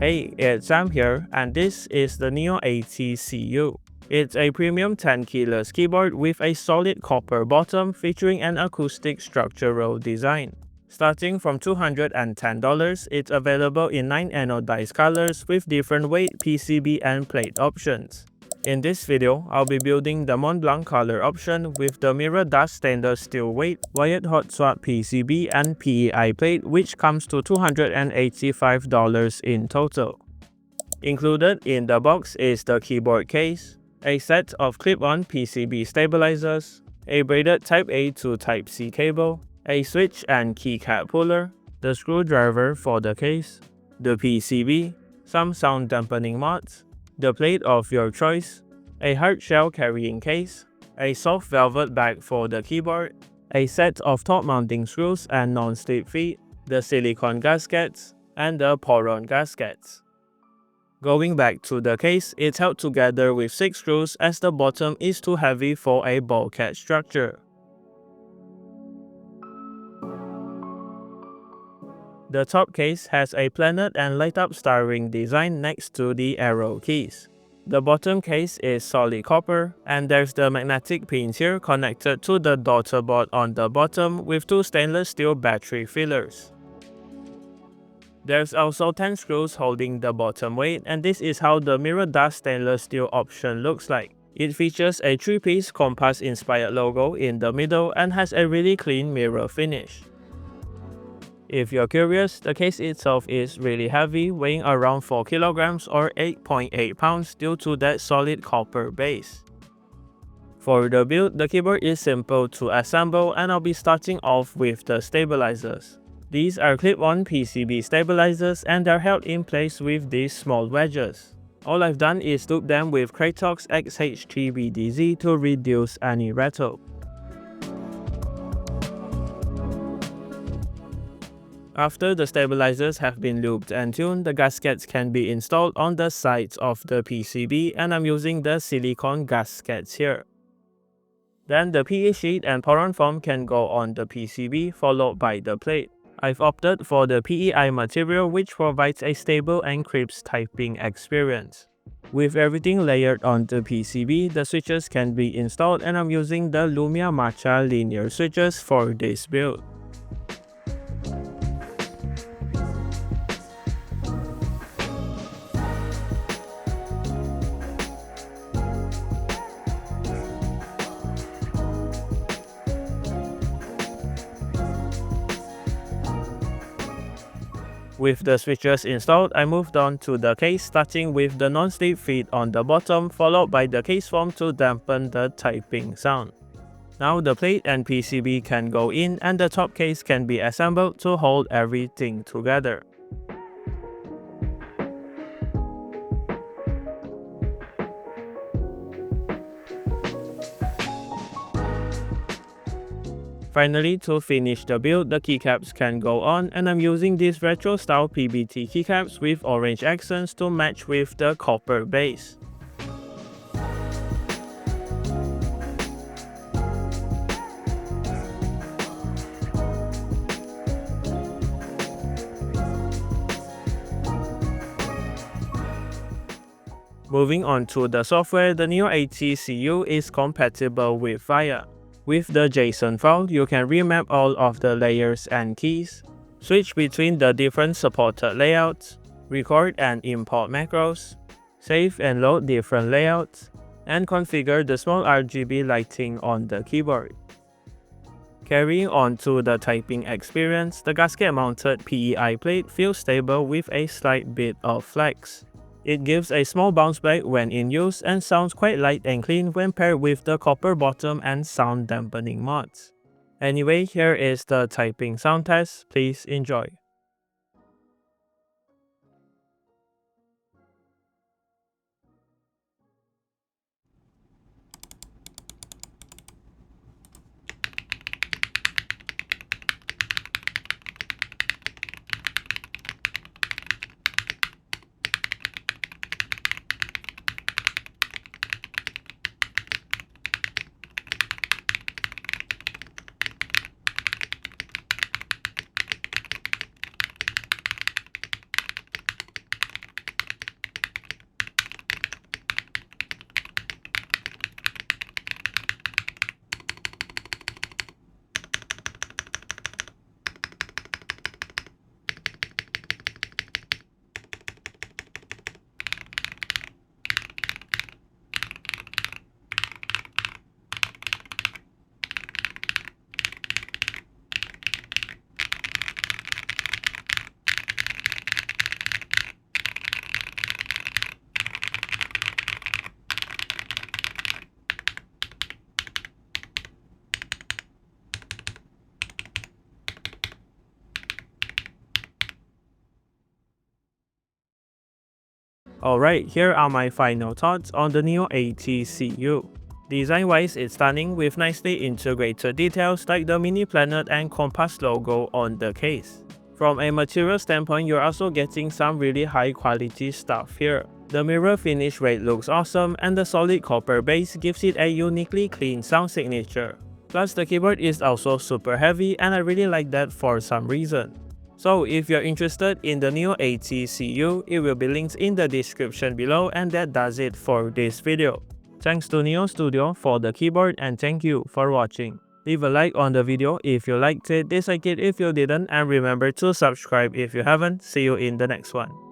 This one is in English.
Hey, it's Sam here, and this is the Neo80 Cu. It's a premium 10 keyless keyboard with a solid copper bottom featuring an acoustic structural design. Starting from $210, it's available in 9 anodized colors with different weight, PCB, and plate options. In this video, I'll be building the Mont Blanc color option with the mirror dust stainless steel weight, wired hot swap PCB, and PEI plate, which comes to $285 in total. Included in the box is the keyboard case, a set of clip-on PCB stabilizers, a braided Type-A to Type-C cable, a switch and keycap puller, the screwdriver for the case, the PCB, some sound dampening mods, the plate of your choice, a hard shell carrying case, a soft velvet bag for the keyboard, a set of top mounting screws and non-slip feet, the silicone gaskets, and the Tamron gaskets. Going back to the case, it's held together with 6 screws as the bottom is too heavy for a bulkhead structure. The top case has a planet and light-up star-ring design next to the arrow keys. The bottom case is solid copper, and there's the magnetic pins here connected to the daughter board on the bottom with 2 stainless steel battery fillers. There's also 10 screws holding the bottom weight, and this is how the mirror dust stainless steel option looks like. It features a 3-piece compass-inspired logo in the middle and has a really clean mirror finish. If you're curious, the case itself is really heavy, weighing around 4 kilograms or 8.8 pounds due to that solid copper base. For the build, the keyboard is simple to assemble, and I'll be starting off with the stabilizers. These are clip-on PCB stabilizers, and they're held in place with these small wedges. All I've done is loop them with Kratox XH3BDZ to reduce any rattle. After the stabilizers have been looped and tuned, the gaskets can be installed on the sides of the PCB, and I'm using the silicone gaskets here. Then the PE sheet and Tamron foam can go on the PCB, followed by the plate. I've opted for the PEI material, which provides a stable and crisp typing experience. With everything layered on the PCB, the switches can be installed, and I'm using the Lumia Matcha linear switches for this build. With the switches installed, I moved on to the case, starting with the non-slip feet on the bottom, followed by the case foam to dampen the typing sound. Now the plate and PCB can go in, and the top case can be assembled to hold everything together. Finally, to finish the build, the keycaps can go on, and I'm using these retro-style PBT keycaps with orange accents to match with the copper base. Moving on to the software, the Neo80 Cu is compatible with VIA. With the JSON file, you can remap all of the layers and keys, switch between the different supported layouts, record and import macros, save and load different layouts, and configure the small RGB lighting on the keyboard. Carrying on to the typing experience, the gasket-mounted PEI plate feels stable with a slight bit of flex. It gives a small bounce back when in use and sounds quite light and clean when paired with the copper bottom and sound dampening mods. Anyway, here is the typing sound test. Please enjoy. Alright, here are my final thoughts on the Neo80 Cu. Design-wise, it's stunning with nicely integrated details like the mini planet and compass logo on the case. From a material standpoint, you're also getting some really high quality stuff here. The mirror finish rate looks awesome and the solid copper base gives it a uniquely clean sound signature. Plus the keyboard is also super heavy and I really like that for some reason. So if you're interested in the Neo80 Cu, it will be linked in the description below, and that does it for this video. Thanks to Neo Studio for the keyboard and thank you for watching. Leave a like on the video if you liked it, dislike it if you didn't, and remember to subscribe if you haven't. See you in the next one.